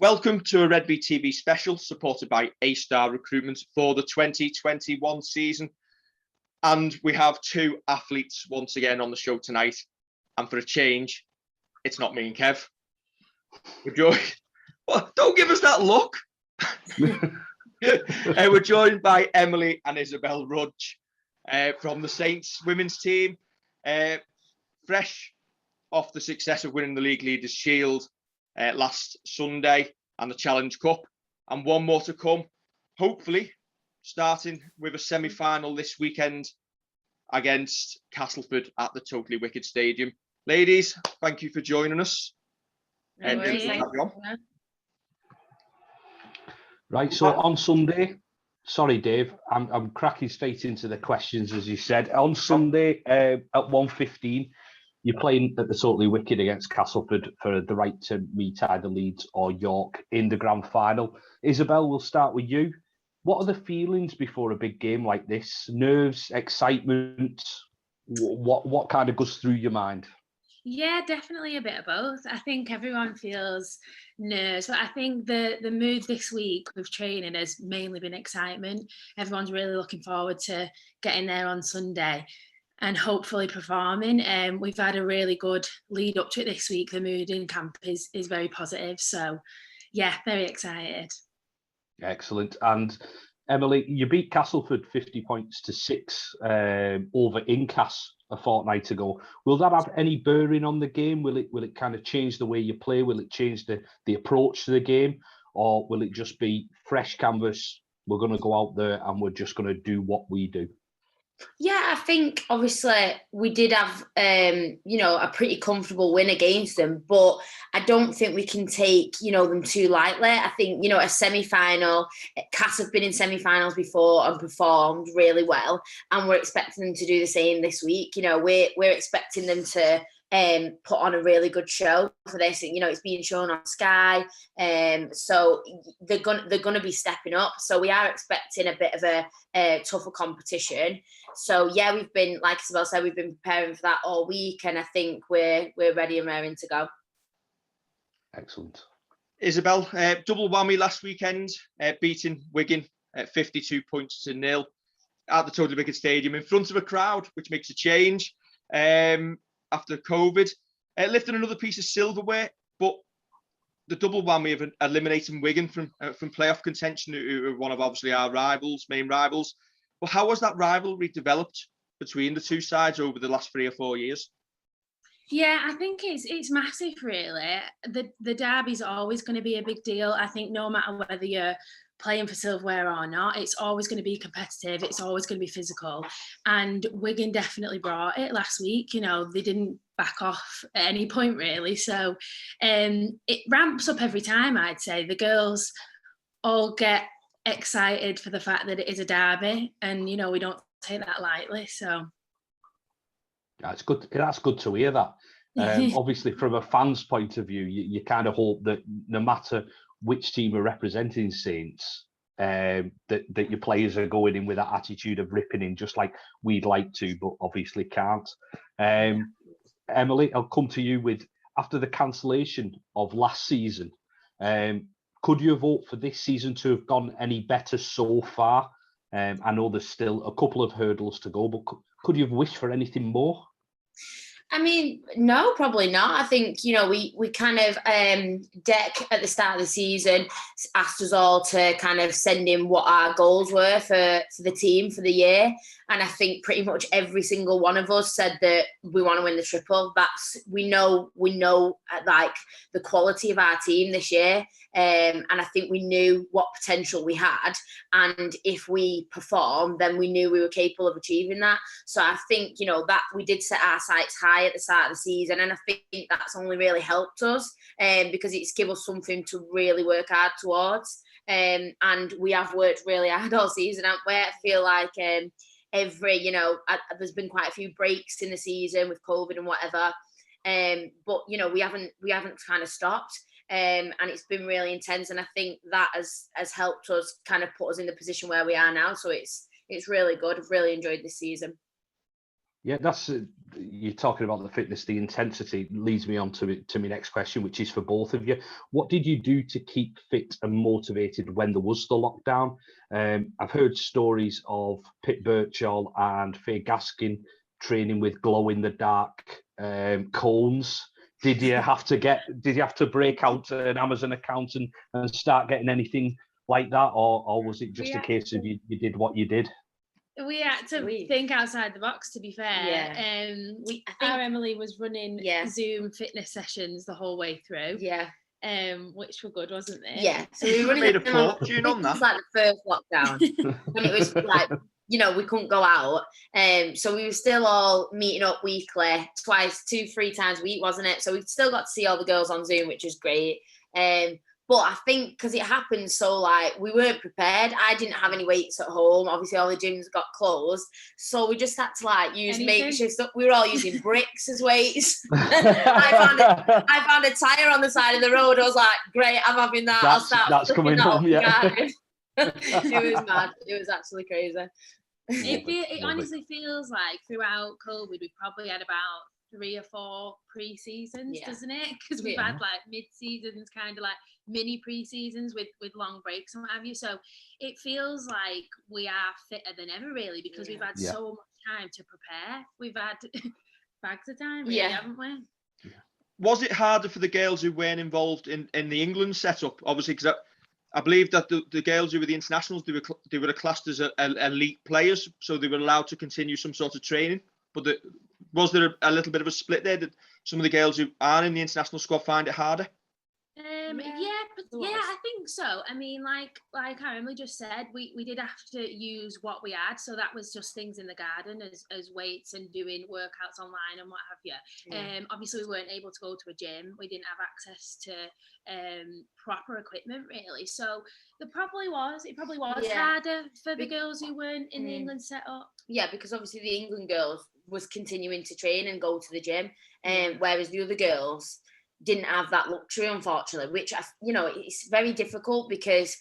Welcome to a Redvee TV special supported by A-Star Recruitment for the 2021 season. And we have two athletes once again on the show tonight. And for a change, it's not me and Kev. Don't give us that look. We're joined by Emily and Isabelle Rudge from the Saints women's team. Fresh off the success of winning the League Leaders Shield last Sunday and the Challenge Cup, and one more to come, hopefully starting with a semi-final this weekend against Castleford at the Totally Wicked Stadium. Ladies, thank you for joining us. Right, so on Sunday, sorry Dave, I'm cracking straight into the questions as you said. On Sunday at 1:15, you're playing at the Totally Wicked against Castleford for the right to meet either Leeds or York in the grand final. Isabelle, we'll start with you. What are the feelings before a big game like this? Nerves, excitement? What kind of goes through your mind? Yeah, definitely a bit of both. I think everyone feels nerves, but I think the mood this week with training has mainly been excitement. Everyone's really looking forward to getting there on Sunday and hopefully performing. We've had a really good lead up to it this week. The mood in camp is very positive. So yeah, very excited. Excellent. And Emily, you beat Castleford 50 points to 6 over Incas a fortnight ago. Will that have any bearing on the game? Will it kind of change the way you play? Will it change the approach to the game? Or will it just be fresh canvas? We're going to go out there and we're just going to do what we do? Yeah, I think obviously we did have, a pretty comfortable win against them, but I don't think we can take, them too lightly. I think, a semi-final, Cass have been in semi-finals before and performed really well, and we're expecting them to do the same this week. We're expecting them to put on a really good show for this. It's being shown on Sky, so they're gonna be stepping up. So we are expecting a bit of a tougher competition. So yeah, we've been, like Isabelle said, we've been preparing for that all week, and I think we're ready and raring to go. Excellent. Isabelle, double whammy last weekend, beating Wigan at 52 points to 0 at the Totally Wicked Stadium in front of a crowd, which makes a change after COVID. Lifting another piece of silverware, but the double whammy of eliminating Wigan from playoff contention, who are one of obviously our main rivals. But how has that rivalry developed between the two sides over the last 3 or 4 years? Yeah, I think it's massive, really. The derby's always going to be a big deal. I think no matter whether you're playing for silverware or not, it's always going to be competitive. It's always going to be physical. And Wigan definitely brought it last week. They didn't back off at any point, really. So it ramps up every time, I'd say. The girls all get excited for the fact that it is a derby, and, we don't take that lightly. So that's good. That's good to hear that. Obviously, from a fan's point of view, you kind of hope that no matter which team are representing Saints, that your players are going in with that attitude of ripping in, just like we'd like to, but obviously can't. Emily, I'll come to you with, after the cancellation of last season, could you have hoped for this season to have gone any better so far? I know there's still a couple of hurdles to go, but could you have wished for anything more? I mean, no, probably not. I think, we kind of, Deck at the start of the season asked us all to kind of send in what our goals were for the team for the year. And I think pretty much every single one of us said that we want to win the triple. We know like the quality of our team this year. And I think we knew what potential we had. And if we performed, then we knew we were capable of achieving that. So I think, that we did set our sights high at the start of the season. And I think that's only really helped us because it's given us something to really work hard towards. And we have worked really hard all season, haven't we? I feel like there's been quite a few breaks in the season with COVID and whatever. But, we haven't kind of stopped. And it's been really intense, and I think that has helped us kind of put us in the position where we are now. So it's really good. I've really enjoyed this season. Yeah, that's you're talking about the fitness, the intensity leads me on to my next question, which is for both of you. What did you do to keep fit and motivated when there was the lockdown? I've heard stories of Pete Birchall and Faye Gaskin training with glow in the dark cones. Did you have to break out an Amazon account and start getting anything like that, or was it just a case of you did what you did? We had to think outside the box, to be fair. Yeah. Our Emily was running Zoom fitness sessions the whole way through. Yeah. Which were good, wasn't they? Yeah. So we were running made a fortune on that. It was like the first lockdown when it was like, we couldn't go out. So we were still all meeting up weekly, 2-3 times a week, wasn't it? So we still got to see all the girls on Zoom, which was great. But I think because it happened so we weren't prepared. I didn't have any weights at home. Obviously, all the gyms got closed. So we just had to use makeshift stuff. We were all using bricks as weights. I found a tyre on the side of the road. I was like, great, I'm having that. That's coming home, yeah. It was mad. It was absolutely crazy. It honestly feels like throughout COVID, we've probably had about 3 or 4 pre-seasons, doesn't it? Because we've had mid-seasons, kind of mini pre-seasons with long breaks and what have you. So it feels like we are fitter than ever, really, because we've had so much time to prepare. We've had bags of time, really, haven't we? Was it harder for the girls who weren't involved in the England setup? Obviously, because I believe that the girls who were the internationals, they were classed as elite players, so they were allowed to continue some sort of training. But was there a little bit of a split there? Did some of the girls who aren't in the international squad find it harder? I think so. I mean, like Emily just said, we did have to use what we had. So that was just things in the garden as weights and doing workouts online and what have you. Obviously, we weren't able to go to a gym. We didn't have access to proper equipment, really. So it probably was harder for the girls who weren't in the England setup. Yeah, because obviously the England girls was continuing to train and go to the gym, whereas the other girls didn't have that luxury, unfortunately, which it's very difficult because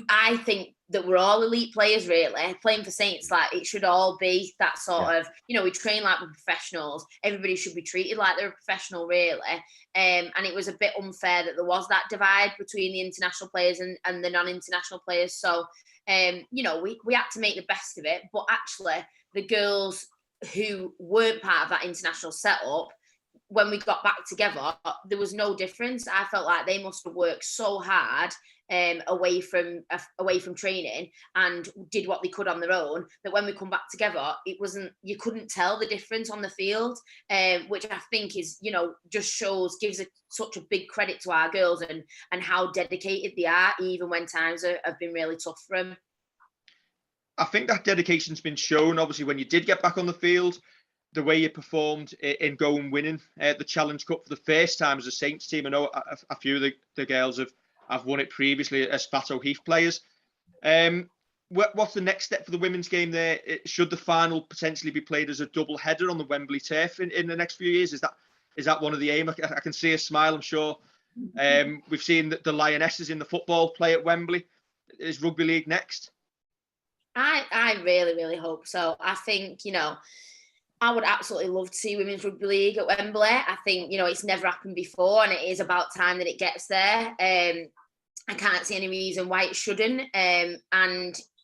I think that we're all elite players, really. Playing for Saints, it should all be that sort of, we train like we're professionals. Everybody should be treated like they're a professional, really. And it was a bit unfair that there was that divide between the international players and the non-international players. So, we had to make the best of it. But actually, the girls who weren't part of that international setup, when we got back together, there was no difference. I felt like they must have worked so hard away from training and did what they could on their own, that when we come back together, you couldn't tell the difference on the field, which I think is, just gives such a big credit to our girls and how dedicated they are, even when times have been really tough for them. I think that dedication's been shown, obviously, when you did get back on the field, the way you performed in going winning the Challenge Cup for the first time as a Saints team. I know a few of the girls have won it previously as Fat O'Heath players. What's the next step for the women's game there? Should the final potentially be played as a double header on the Wembley turf in the next few years? Is that one of the aim? I can see a smile, I'm sure. We've seen the Lionesses in the football play at Wembley. Is rugby league next? I really, really hope so. I think, I would absolutely love to see women's rugby league at Wembley. I think, it's never happened before, and it is about time that it gets there. I can't see any reason why it shouldn't. And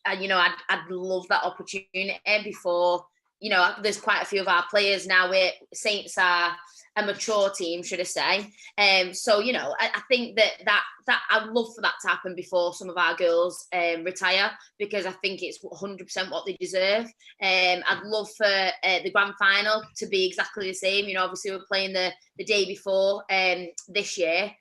I'd love that opportunity before, there's quite a few of our players now. Saints are a mature team, should I say. So, I think that I'd love for that to happen before some of our girls retire, because I think it's 100% what they deserve. I'd love for the grand final to be exactly the same. Obviously we're playing the day before this year,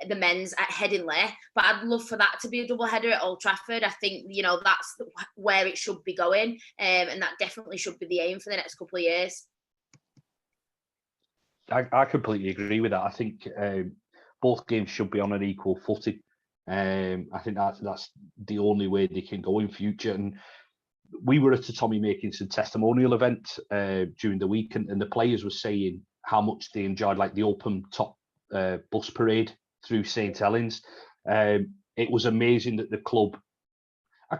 the men's at Headingley, but I'd love for that to be a double header at Old Trafford. I think, that's where it should be going, and that definitely should be the aim for the next couple of years. I completely agree with that. I think both games should be on an equal footing. I think that's the only way they can go in future. And we were at a Tommy Makinson testimonial event during the week, and the players were saying how much they enjoyed the open top bus parade through St Helens. It was amazing that the club. I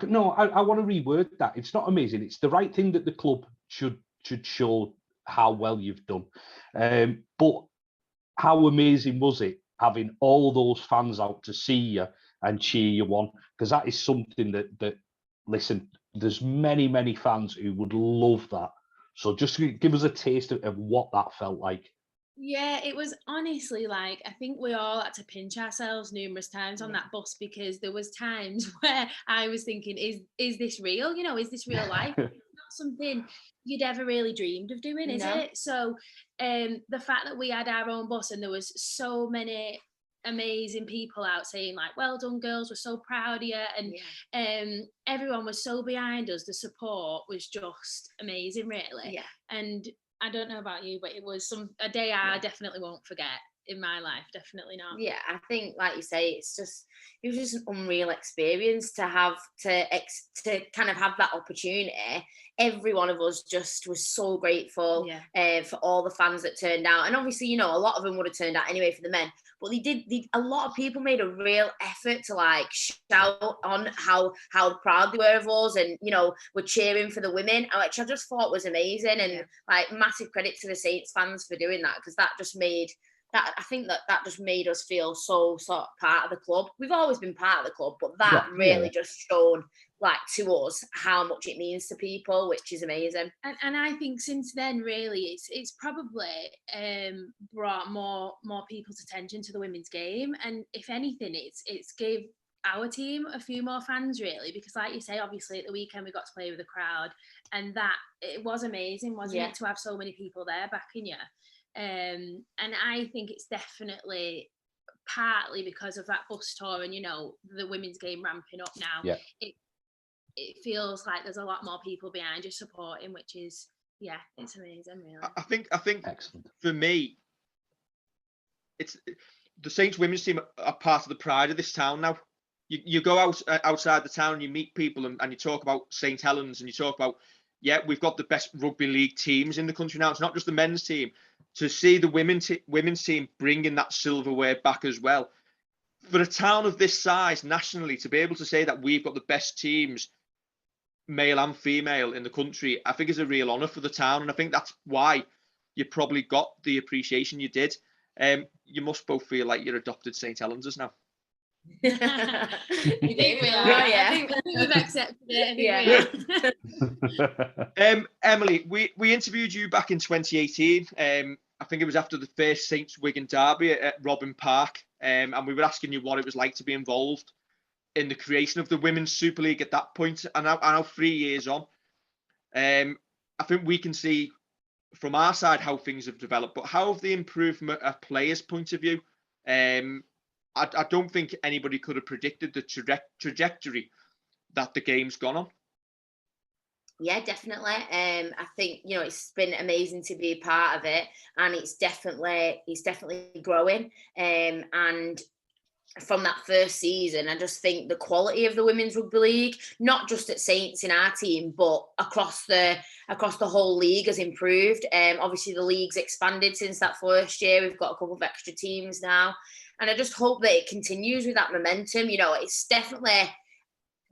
want to reword that. It's not amazing. It's the right thing that the club should show how well you've done. But how amazing was it having all those fans out to see you and cheer you on? Because that is something that listen, there's many fans who would love that. So just give us a taste of what that felt like. Yeah, it was honestly like, I think we all had to pinch ourselves numerous times on that bus, because there was times where I was thinking, is this real? You know, is this real life? It's not something you'd ever really dreamed of doing, is it? So the fact that we had our own bus and there was so many amazing people out saying like, well done girls, we're so proud of you, and everyone was so behind us. The support was just amazing, really. And I don't know about you, but it was a day I definitely won't forget in my life. Definitely not. Yeah, I think, like you say, it was just an unreal experience to have to kind of have that opportunity. Every one of us just was so grateful for all the fans that turned out, and obviously, you know, a lot of them would have turned out anyway for the men. But a lot of people made a real effort to like shout on how proud they were of us, and, you know, were cheering for the women, which I just thought was amazing. And like, massive credit to the Saints fans for doing that, because that just made I think that just made us feel so sort of part of the club. We've always been part of the club, but that really just shown like to us how much it means to people, which is amazing. And I think since then, really, it's probably brought more people's attention to the women's game. And if anything, it's gave our team a few more fans, really, because like you say, obviously at the weekend we got to play with the crowd, and that it was amazing, wasn't it, to have so many people there backing you. And I think it's definitely partly because of that bus tour and, you know, the women's game ramping up now. It feels like there's a lot more people behind you supporting, which is, it's amazing, really. I think excellent. For me, it's the Saints women's team are part of the pride of this town now. You go outside the town and you meet people and you talk about St Helens and you talk about, we've got the best rugby league teams in the country now. It's not just the men's team. To see the women's team bringing that silverware back as well. For a town of this size nationally, to be able to say that we've got the best teams, male and female, in the country, I think is a real honour for the town. And I think that's why you probably got the appreciation you did. You must both feel like you're adopted St Helensers now. You think we are? I think we've accepted it. Emily, we interviewed you back in 2018. I think it was after the first Saints Wigan derby at Robin Park, and we were asking you what it was like to be involved in the creation of the Women's Super League at that point. And now 3 years on, I think we can see from our side how things have developed, but how have they improved from a player's point of view? I don't think anybody could have predicted the trajectory that the game's gone on. Yeah, definitely. I think, you know, it's been amazing to be a part of it, and it's definitely growing. And from that first season, I just think the quality of the women's rugby league, not just at Saints in our team, but across the whole league, has improved. Obviously the league's expanded since that first year. We've got a couple of extra teams now, and I just hope that it continues with that momentum. You know, it's definitely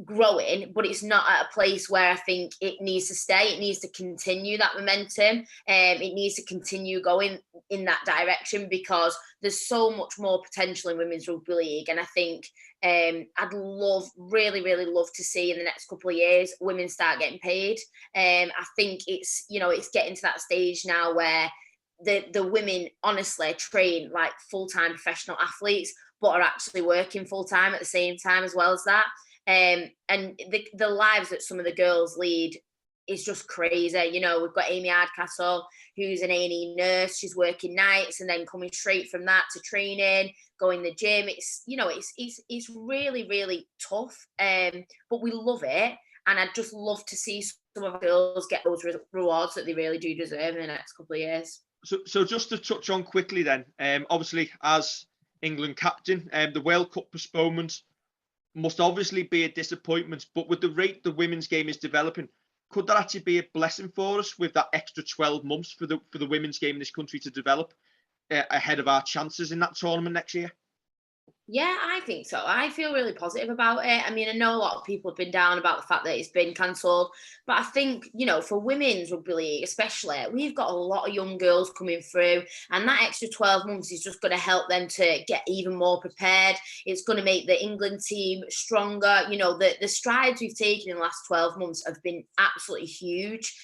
growing, but it's not at a place where I think it needs to stay. It needs to continue that momentum. It needs to continue going in that direction, because there's so much more potential in women's rugby league. And I think I'd really love to see in the next couple of years women start getting paid. I think it's getting to that stage now where the women honestly train like full-time professional athletes, but are actually working full-time at the same time as well as that. And the lives that some of the girls lead is just crazy. You know, we've got Amy Hardcastle, who's an A&E nurse. She's working nights and then coming straight from that to training, going to the gym. It's, you know, it's really tough. But we love it, and I'd just love to see some of our girls get those rewards that they really do deserve in the next couple of years. So just to touch on quickly then, obviously as England captain, the World Cup postponement must obviously be a disappointment, but with the rate the women's game is developing, could that actually be a blessing for us with that extra 12 months for the women's game in this country to develop ahead of our chances in that tournament next year? Yeah, I think so. I feel really positive about it. I mean, I know a lot of people have been down about the fact that it's been cancelled, but I think, for women's rugby league, especially, we've got a lot of young girls coming through, and that extra 12 months is just going to help them to get even more prepared. It's going to make the England team stronger. The strides we've taken in the last 12 months have been absolutely huge.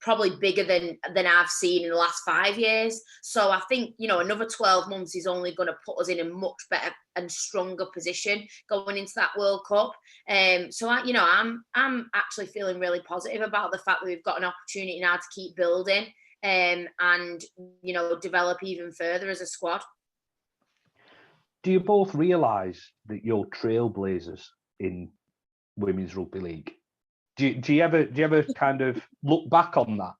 Probably bigger than I've seen in the last 5 years. So I think, another 12 months is only going to put us in a much better and stronger position going into that World Cup. So I'm actually feeling really positive about the fact that we've got an opportunity now to keep building and develop even further as a squad. Do you both realise that you're trailblazers in women's rugby league? Do you ever kind of look back on that?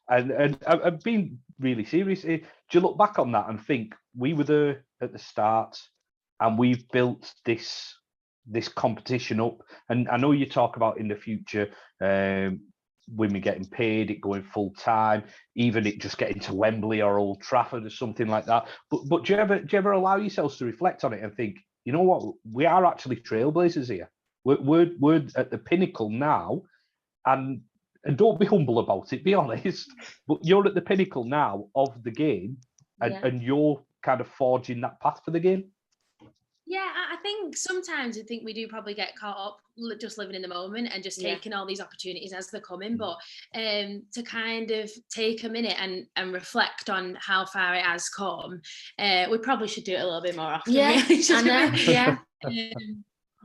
And I've been really serious. Do you look back on that and think we were there at the start and we've built this competition up? And I know you talk about in the future women getting paid, it going full time, even it just getting to Wembley or Old Trafford or something like that. But do you ever allow yourselves to reflect on it and think, you know what, we are actually trailblazers here. We're at the pinnacle now, and don't be humble about it, be honest, but you're at the pinnacle now of the game, and you're kind of forging that path for the game. Yeah, I think sometimes we do probably get caught up just living in the moment and just taking all these opportunities as they're coming. But to kind of take a minute and reflect on how far it has come, we probably should do it a little bit more often. Yeah, really, I know. Yeah.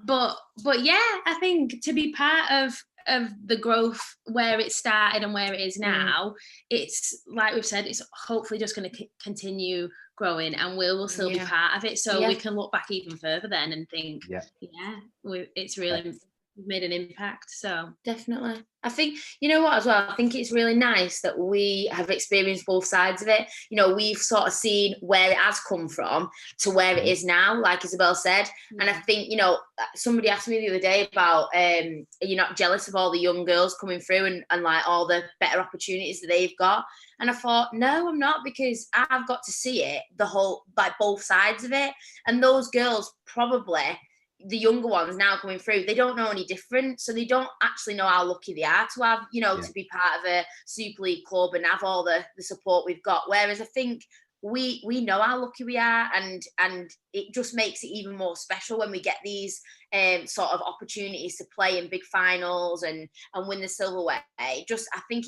But yeah, I think to be part of the growth where it started and where it is now, it's like we've said, it's hopefully just going to continue growing, and we'll still be part of it, so we can look back even further then and think it's really made an impact. So definitely, I think, you know what, as well, I think it's really nice that we have experienced both sides of it. We've sort of seen where it has come from to where it is now, like Isabelle said. And I think, somebody asked me the other day about are you not jealous of all the young girls coming through and like all the better opportunities that they've got? And I thought, no, I'm not, because I've got to see it, the whole, like, both sides of it. And those girls, probably the younger ones now coming through, they don't know any different. So they don't actually know how lucky they are to have, to be part of a Super League club and have all the support we've got. Whereas I think we know how lucky we are, and it just makes it even more special when we get these sort of opportunities to play in big finals and win the silverware. I think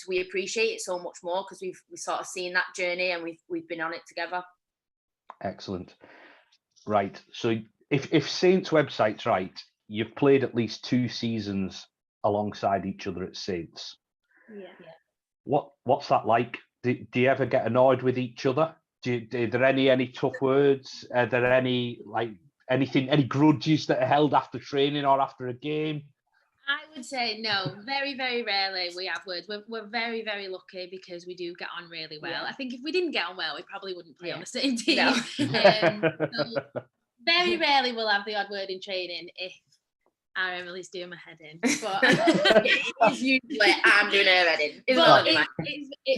we appreciate it so much more because we've sort of seen that journey and we've been on it together. Excellent. Right. So if Saints' website's right, you've played at least 2 seasons alongside each other at Saints. Yeah. What's that like? Do you ever get annoyed with each other? Are there any tough words? Are there any any grudges that are held after training or after a game? I would say no. Very, very rarely we have words. We're very, very lucky because we do get on really well. I think if we didn't get on well, we probably wouldn't play on the same team. No. So very rarely we'll have the odd word in training if our Emily's doing my head in. But it's usually I'm doing her head in.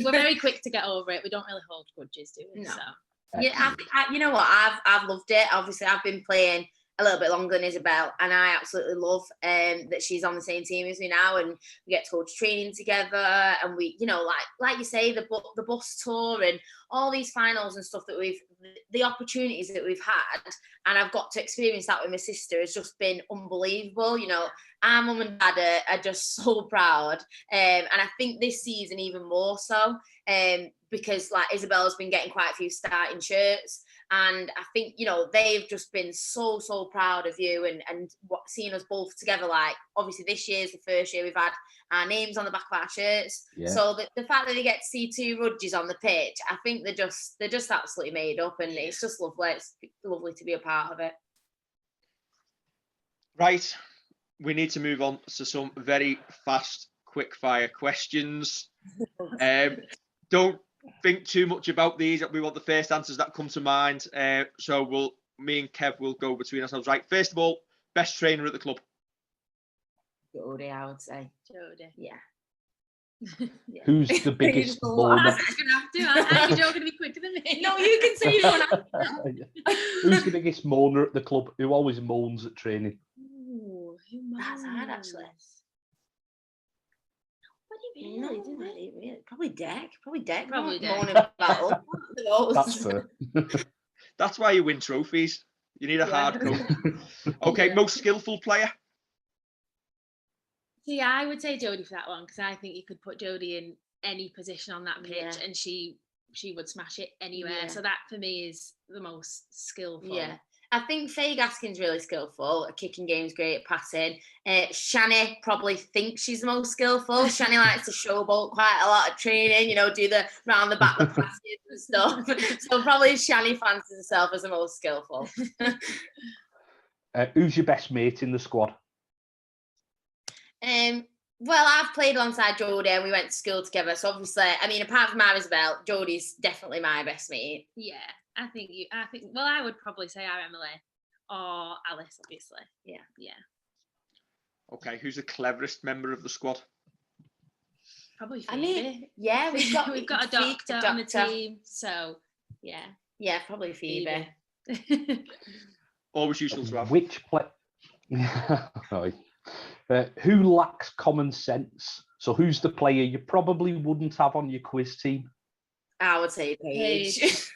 We're very quick to get over it. We don't really hold grudges, do we? No. So. Yeah, you know what? I've loved it. Obviously, I've been playing a little bit longer than Isabelle, and I absolutely love that she's on the same team as me now, and we get to go to training together, and we, like you say, the bus tour and all these finals and stuff that the opportunities that we've had, and I've got to experience that with my sister has just been unbelievable. Our mum and dad are just so proud, and I think this season even more so, because like Isabelle's been getting quite a few starting shirts. And I think, they've just been so, so proud of you and seeing us both together. Like, obviously, this year's the first year we've had our names on the back of our shirts. Yeah. So the fact that they get to see 2 Rudges on the pitch, I think they're just absolutely made up, and it's just lovely. It's lovely to be a part of it. Right. We need to move on to some very fast, quick fire questions. Don't think too much about these. We want the first answers that come to mind. So me and Kev will go between ourselves. Right. First of all, best trainer at the club. Jodie, I would say. Jodie. Yeah. Who's the biggest moaner? You're going to be quicker than me. No, you can say one. Who's the biggest moaner at the club? Who always moans at training? Ooh, That's hard, actually. Really. Probably Deck. Probably Deck. Moaning about all That's fair. That's why you win trophies. You need a hard coat. Okay, most skillful player. See, I would say Jodie for that one because I think you could put Jodie in any position on that pitch and she would smash it anywhere. Yeah. So that for me is the most skillful. Yeah. I think Faye Gaskin's really skillful. Kicking game's great, passing. Shani probably thinks she's the most skillful. Shani likes to showboat quite a lot of training, do the round the back, the passes and stuff. So probably Shani fancies herself as the most skillful. Who's your best mate in the squad? Well, I've played alongside Jodie and we went to school together. So obviously, apart from Isabelle, Jodie's definitely my best mate. Yeah. I would probably say our Emily or Alice, obviously. Yeah. Okay, who's the cleverest member of the squad? Probably Phoebe. We've got a doctor on the team, so yeah, probably Phoebe. Always useful to have. Which who lacks common sense? So who's the player you probably wouldn't have on your quiz team? I would say Paige.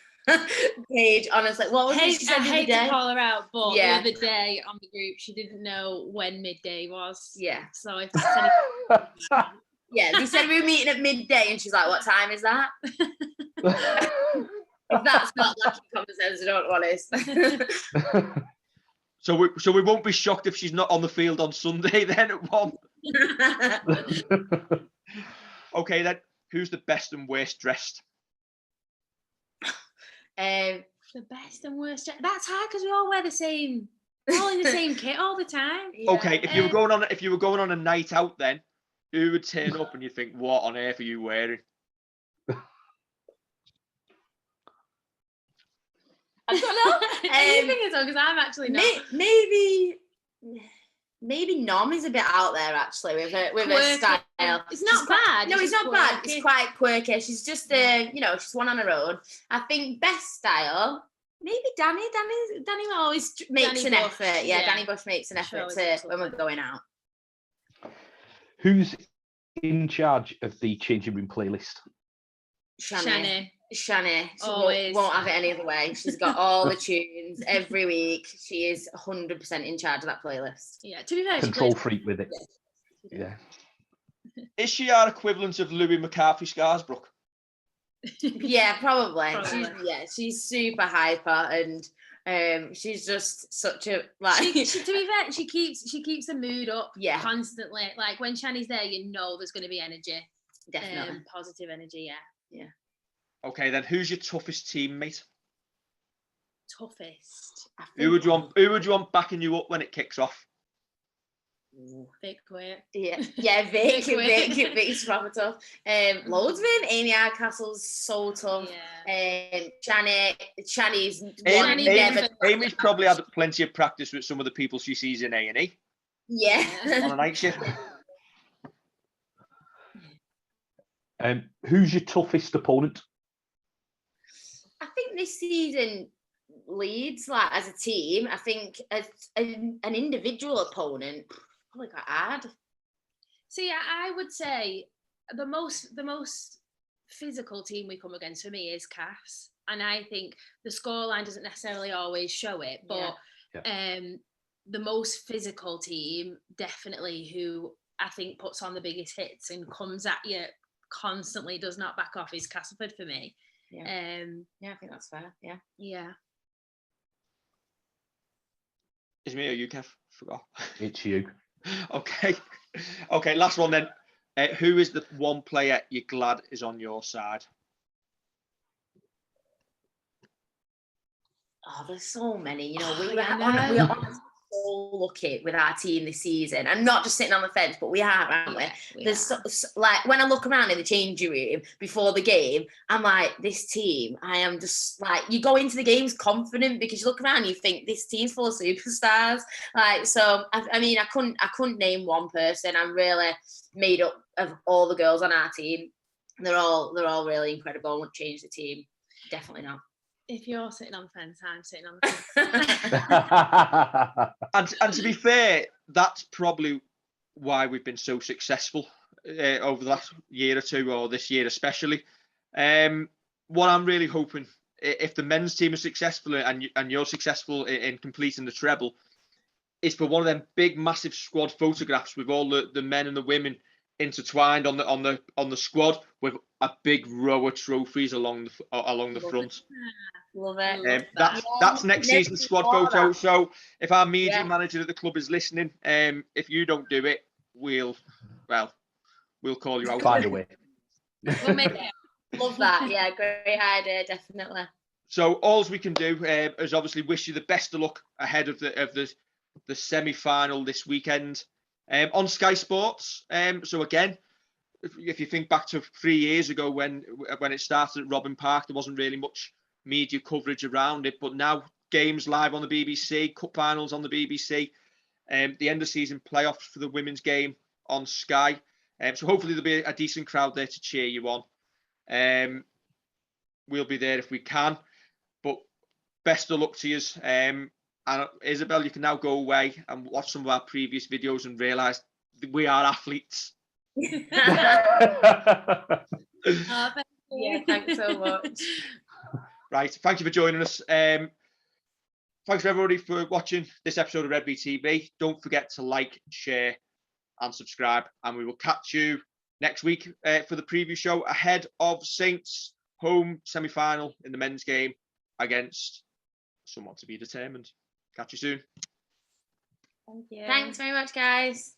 Paige, honestly. What was Paige, she said I hate to call her out, but the other day on the group, she didn't know when midday was. Yeah. So if they said we were meeting at midday, and she's like, "What time is that?" If that's not lacking common sense, I don't want it. So we won't be shocked if she's not on the field on Sunday then at 1. Okay, then who's the best and worst dressed? The best and worst. That's hard because we all wear the same, all in the same kit all the time. Yeah. Okay, if you were going on a night out, then who would turn up and you think, what on earth are you wearing? I don't know. Anything is on because I'm actually not. Maybe Nom is a bit out there actually with her style. It's not bad. No, it's not bad. It's quite quirky. She's just she's one on her own. I think best style, maybe Danny. Danny always makes an effort. Yeah, Danny Bush makes an effort when we're going out. Who's in charge of the changing room playlist? Shani. She won't have it any other way. She's got all the tunes every week. She is 100% in charge of that playlist. Yeah, to be fair, control freak with it. Yeah. Is she our equivalent of Louis McCarthy Scarsbrook? Yeah, probably. She's super hyper and she's just such a She, to be fair, she keeps the mood up constantly. Like when Shani's there, there's going to be energy, definitely positive energy. Yeah. Okay, then who's your toughest teammate? Toughest. Who would you want backing you up when it kicks off? Vic Quick. Yeah, Vic. Vic's proper tough. Loads of them. Amy Hardcastle's so tough. Yeah. Shani's Amy's probably had plenty of practice with some of the people she sees in A&E. Yeah. On a night shift. Who's your toughest opponent? I think this season Leeds, like as a team, I think as an individual opponent, probably quite hard. See, I would say the most physical team we come against for me is Cass, and I think the scoreline doesn't necessarily always show it, but the most physical team, definitely, who I think puts on the biggest hits and comes at you constantly, does not back off, is Castleford for me. Yeah, I think that's fair. Yeah. Is me or you, Kev? Forgot. It's you. Okay, last one then. Who is the one player you're glad is on your side? Oh, there's so many. We are on so lucky with our team this season, and not just sitting on the fence, but we are, aren't we? There's like when I look around in the changing room before the game, I'm like, this team. I am just like, you go into the games confident because you look around, you think this team's full of superstars. Like, so I mean, I couldn't name one person. I'm really made up of all the girls on our team. They're all really incredible. I won't change the team. Definitely not. If you're sitting on the fence, I'm sitting on the fence. and to be fair, that's probably why we've been so successful over the last year or two, or this year especially. What I'm really hoping, if the men's team is successful and you're successful in completing the treble, is for one of them big, massive squad photographs with all the men and the women intertwined on the squad with a big row of trophies along the front. Love it. That's next season's squad photo. So if our media manager at the club is listening, if you don't do it, we'll call you out. Find a way. We'll make it. Love that. Yeah, great idea, definitely. So all we can do is obviously wish you the best of luck ahead of the semi-final this weekend on Sky Sports. So again, if you think back to 3 years ago when it started at Robin Park, there wasn't really much media coverage around it, but now games live on the BBC, cup finals on the BBC, the end of season playoffs for the women's game on Sky. So hopefully there'll be a decent crowd there to cheer you on. We'll be there if we can, but best of luck to you. And Isabelle, you can now go away and watch some of our previous videos and realise we are athletes. Yeah, thanks so much. Right, thank you for joining us. Thanks for everybody for watching this episode of Redvee TV. Don't forget to like, share and subscribe, and we will catch you next week for the preview show ahead of Saints' home semi-final in the men's game against someone to be determined. Catch you soon. Thank you. Thanks very much, guys.